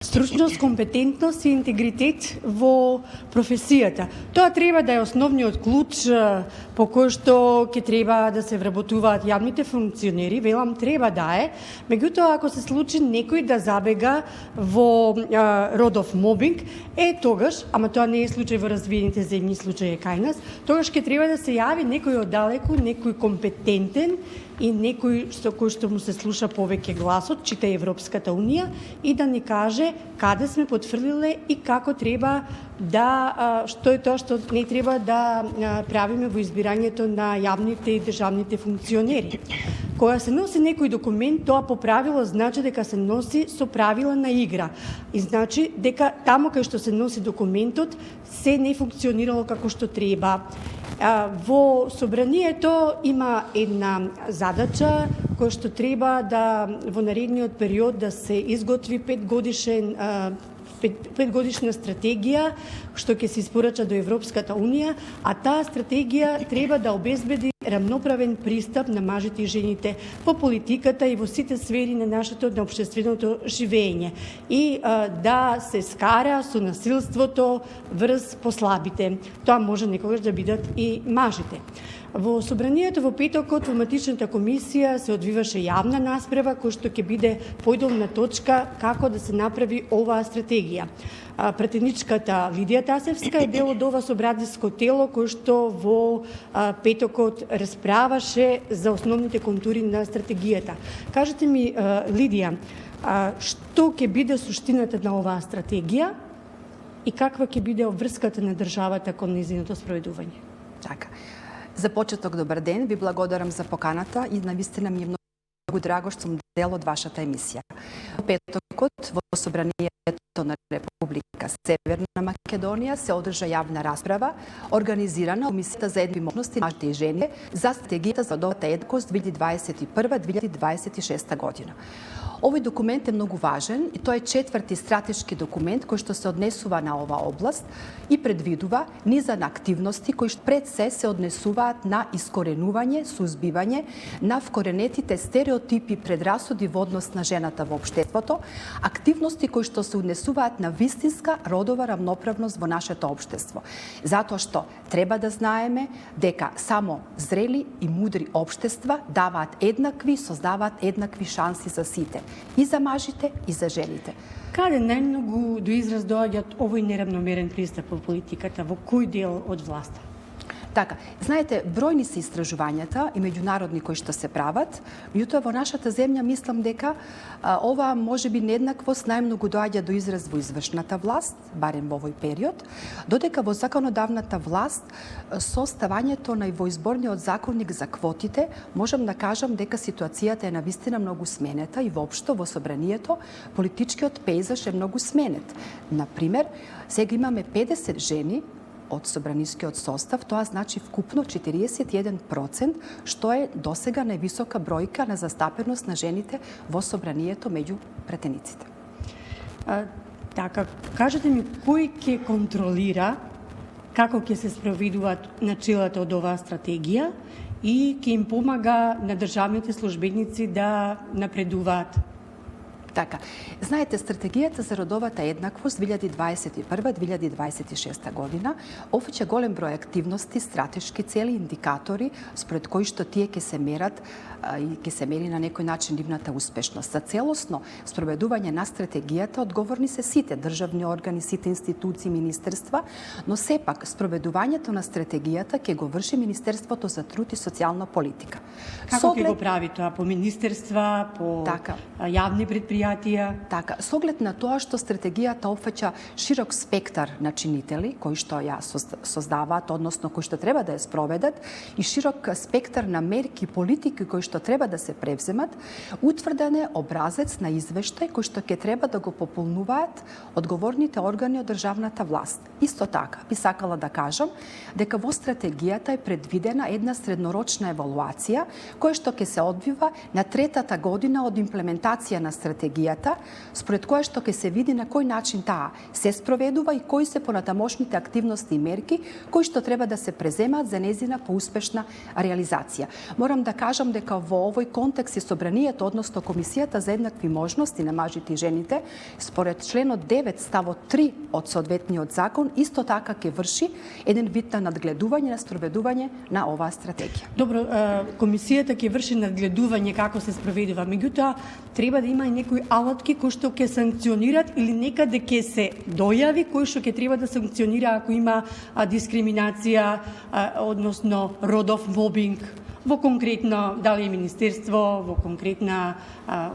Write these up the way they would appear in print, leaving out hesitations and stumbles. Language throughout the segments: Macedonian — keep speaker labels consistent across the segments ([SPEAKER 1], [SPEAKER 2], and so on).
[SPEAKER 1] Стручност, компетентност и интегритет во професијата. Тоа треба да е основниот клуч по кој што ќе треба да се вработуваат јавните функционери. Велам, треба да е. Меѓутоа, ако се случи некој да забега во родов мобинг, тогаш, ама тоа не е случај во развиените земји, случај е кај нас, тогаш ќе треба да се јави некој оддалеку, некој компетентен и некој кој што му се слуша повеќе гласот, чита Европската Унија, и да ни каже каде сме потфрлиле и како треба да, што е тоа што не треба да правиме во избирањето на јавните и државните функционери. Кога се носи некој документ, тоа по правило значи дека се носи со правила на игра. И значи дека таму кај што се носи документот се не функционирало како што треба. Во собранието има една задача која што треба да во наредниот период да се изготви петгодишна стратегија што ќе се испорача до Европската Унија, а таа стратегија треба да обезбеди рамноправен пристап на мажите и жените по политиката и во сите сфери на нашето на општественото живење и да се скара со насилството врз послабите. Тоа може некогаш да бидат и мажите. Во собранието во петокот во матичната комисија се одвиваше јавна расправа која што ќе биде појдовна точка како да се направи оваа стратегија. Претедничката Лидија Тасевска е дел од ова собрадиско тело кој што во петокот расправаше за основните контури на стратегијата. Кажете ми, Лидија, што ќе биде суштината на оваа стратегија и каква ќе биде обврската на државата кон нејзиното спроведување?
[SPEAKER 2] Така. За почеток, добар ден, ви благодарам за поканата и навистина ми е многу драго што сум дел од вашата емисија. Во петокот во собранието на Република Северна Македонија се одржа јавна расправа организирана од Комисијата за еднакви можности мажите и жени за стратегијата за родовата еднаквост 2021-2026 година. Овој документ е многу важен и тој е четврти стратешки документ кој што се однесува на оваа област и предвидува низа на активности кои пред се однесуваат на искоренување, сузбивање на вкоренетите стереотипи, предрасуди во однос на жената во општеството, активности кои што се однесуваат на вистинска родова рамноправност во нашето општество. Затоа што треба да знаеме дека само зрели и мудри општества даваат еднакви, создаваат еднакви шанси за сите. И за мажите, и за жените.
[SPEAKER 1] Каде најмногу до израз доаѓат овој неравномерен пристап во политиката? Во кој дел од власта?
[SPEAKER 2] Така, знаете, бројни се истражувањата и меѓународни кои што се прават, меѓутоа во нашата земја мислам дека ова можеби нееднаквост најмногу доаѓа до израз во извршната власт, барем во овој период, додека во законодавната власт со ставањето на во изборниот законник за квотите, можам да кажам дека ситуацијата е навистина многу сменета и воопшто во собранието политичкиот пејзаж е многу сменет. Например, сега имаме 50 жени од собранискиот состав, тоа значи вкупно 41%, што е досега највисока бројка на застапеност на жените во собранието меѓу претениците.
[SPEAKER 1] Така, кажете ми, кој ќе контролира како ќе се спроведуваат начелата од оваа стратегија и ќе им помага на државните службеници да напредуваат?
[SPEAKER 2] Така, знаете, стратегијата за родовата еднаквост 2021-2026 година офаќа голем број активности, стратешки цели, индикатори според кои што тие ќе се мерат и ќе се мери на некој начин нивната успешност. За целосно спроведување на стратегијата одговорни се сите државни органи, сите институции, министерства, но сепак спроведувањето на стратегијата ќе го врши Министерството за труд и социјална политика.
[SPEAKER 1] Како ќе го прави тоа? По министерства, по јавни предпријатија?
[SPEAKER 2] Така, со оглед на тоа што стратегијата опфаќа широк спектар на чинители кои што ја создаваат, односно кои што треба да ја спроведат, и широк спектар на мерки и политики кои што треба да се превземат, утврден е образец на извештај кој што ќе треба да го пополнуваат одговорните органи од државната власт. Исто така, би сакала да кажам дека во стратегијата е предвидена една среднорочна евалуација која што ќе се одвива на третата година од имплементација на стратегијата стратегијата, според која што ќе се види на кој начин таа се спроведува и кои се понатамошните активности и мерки кои што треба да се преземаат за незина поуспешна реализација. Морам да кажам дека во овој контекст и собранието, односно Комисијата за еднакви можности на мажите и жените, според членот 9 ставот 3 од соодветниот закон, исто така ќе врши еден вид на надгледување, на спроведување на оваа стратегија.
[SPEAKER 1] Добро, комисијата ќе врши надгледување како се спроведува, меѓутоа треба да има и некои алатки кои што ќе санкционират или некаде ќе се дојави кој што ќе треба да санкционира ако има дискриминација, односно родов мобинг во конкретно, дали е министерство, во конкретна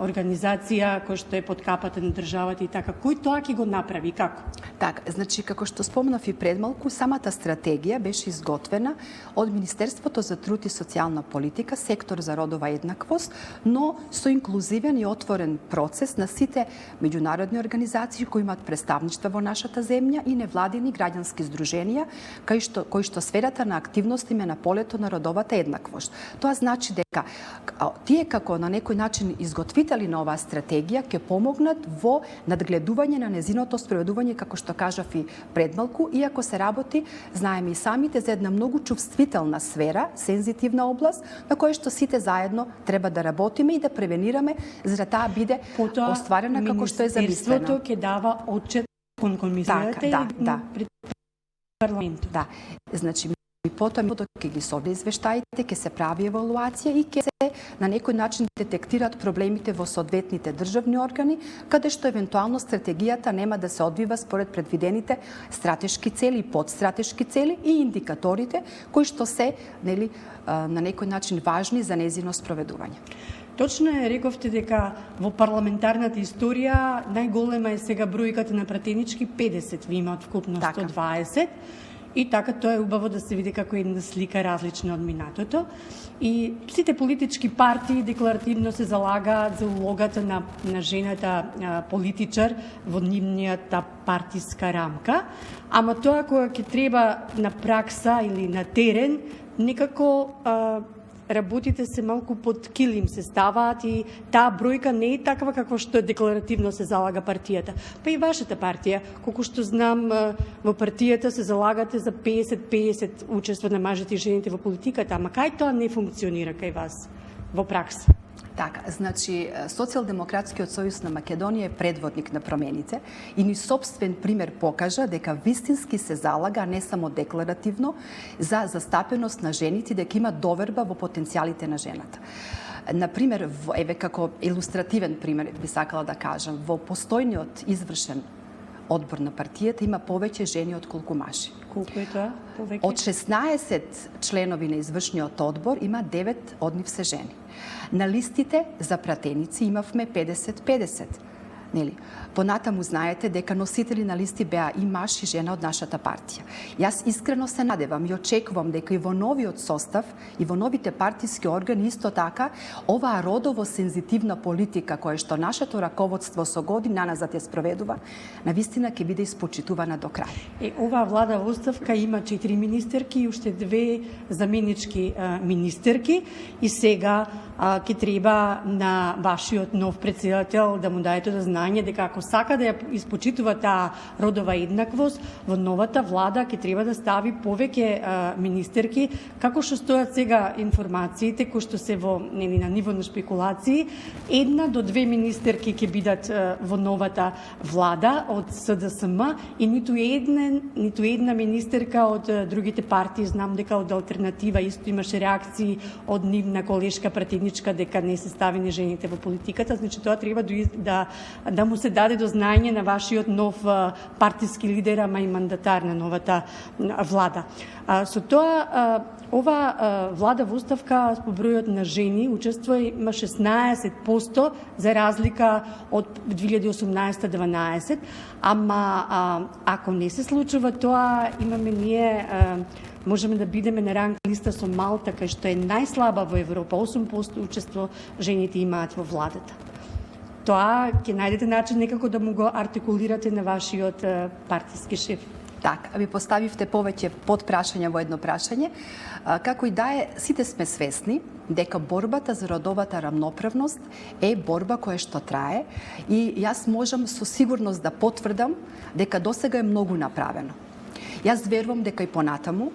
[SPEAKER 1] организација која што е под капата на државата и така. Кој тоа ќе го направи и како?
[SPEAKER 2] Така, значи, како што спомнав и предмалку, самата стратегија беше изготвена од Министерството за труд и социјална политика, сектор за родова еднаквост, но со инклузивен и отворен процес на сите меѓународни организации кои имаат представништва во нашата земја и невладини граѓански здруженија, кои што сферата на активност им е на полето на родовата еднаквост. Тоа значи дека тие како на некој начин изготвители на оваа стратегија ќе помогнат во надгледување на незиното спроведување, како што кажав и предмалку, иако се работи, знаеме и самите, за една многу чувствителна сфера, сензитивна област, на која што сите заедно треба да работиме и да превенираме за да таа биде остварена како што е замислена.
[SPEAKER 1] Министерството ќе дава отчет кон комисијата и парламентот.
[SPEAKER 2] Да, значи и потоа ќе ги собре извештаите, ќе се прави евалуација и ќе се на некој начин детектираат проблемите во соодветните државни органи, каде што евентуално стратегијата нема да се одвива според предвидените стратешки цели и подстратешки цели и индикаторите кои што се, нели, на некој начин важни за незино спроведување.
[SPEAKER 1] Точно е, рековте дека во парламентарната историја најголема е сега бројката на пратенички, 50 ви имаат вкупно 120. И така тоа е убаво да се види како една слика различна од минатото. И сите политички партии декларативно се залагаат за улогата на жената политичар во нивнијата партиска рамка, ама тоа кога ќе треба на пракса или на терен, некако работите се малку под килим се ставаат и таа бројка не е таква како што декларативно се залага партијата. Па и вашата партија, колку што знам, во партијата се залагате за 50-50 учество на мажите и жените во политиката, ама кај тоа не функционира кај вас во пракса?
[SPEAKER 2] Така, значи, Социјалдемократскиот сојуз на Македонија е предводник на промените и ни собствен пример покажа дека вистински се залага, не само декларативно, за застапеност на жените, дека има доверба во потенцијалите на жената. Например, еве како илустративен пример би сакала да кажам, во постојниот извршен одбор на партијата има повеќе жени од колку мажи.
[SPEAKER 1] Колку е тоа? Повеќе?
[SPEAKER 2] Од 16 членови на извршниот одбор има 9 од нив се жени. На листите за пратеници имавме 50-50. Нели? Понатаму знаете дека носители на листи беа и маж и жена од нашата партија. Јас искрено се надевам и очекувам дека и во новиот состав и во новите партиски органи исто така оваа родово сензитивна политика која што нашето раководство со години наназад ја спроведува, навистина ќе биде испочитувана до крај.
[SPEAKER 1] Оваа влада во оставка има 4 министерки и уште 2 заменички министерки и сега ќе треба на вашиот нов претседател да му даете до знање дека ако сака да ја испочитува таа родова еднаквост, во новата влада ќе треба да стави повеќе министерки, како што стојат сега информациите кои што се во на ниво на шпекулации, 1 до 2 министерки ќе бидат во новата влада од СДСМ и ниту една министерка од другите партии. Знам дека од Алтернатива исто имаше реакции од нивна колешка пратеничка дека не се ставени жените во политиката, значи тоа треба да му се даде до знање на вашиот нов партиски лидер, ама и мандатар на новата влада. Со тоа, ова влада во оставка по бројот на жени учество има 16% за разлика од 2018 12, ама ако не се случува тоа, имаме ние можеме да бидеме на ранг листа со Малта, кај што е најслаба во Европа, 8% учество жените имаат во владата. Тоа ќе најдете начин некако да му го артикулирате на вашиот партиски шеф.
[SPEAKER 2] Так, ви поставивте повеќе подпрашања во едно прашање. Како и да е, сите сме свесни дека борбата за родовата рамноправност е борба која што трае и јас можам со сигурност да потврдам дека досега е многу направено. Јас верувам дека и понатаму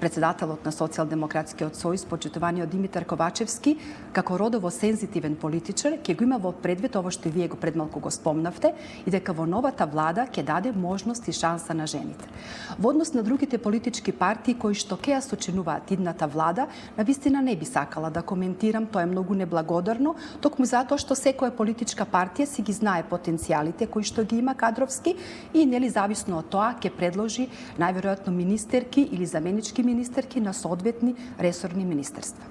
[SPEAKER 2] председателот на Социјалдемократскиот сојуз, почитуваниот Димитар Ковачевски, како родово сензитивен политичар, ќе го има во предвид ово што и вие го предмалку го спомнавте, и дека во новата влада ќе даде можност и шанса на жените. Во однос на другите политички партии кои што ќе ја сочинуваат идната влада, навистина не би сакала да коментирам, тоа е многу неблагодарно, токму затоа што секоја политичка партија си ги знае потенцијалите кои што ги има кадровски и нели зависно од тоа ќе предложи најверојатно министерки или заменички министерки на соодветни ресорни министерства.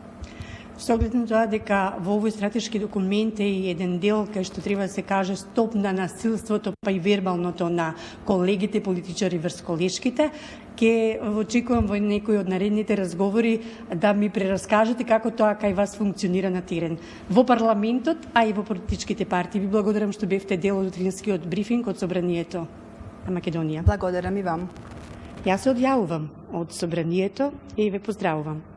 [SPEAKER 1] Со оглед на тоа дека во овој стратешки документ е и еден дел кај што треба да се каже стоп на насилството, па и вербалното на колегите политичари врз колешките, ќе очекувам во некои од наредните разговори да ми прераскажете како тоа кај вас функционира на терен. Во парламентот, а и во политичките партии. Ви благодарам што бевте дел од утринскиот брифинг од Собранието на Македонија.
[SPEAKER 2] Благодарам и вам.
[SPEAKER 1] Јас се одјавувам од Собранието и ве поздравувам.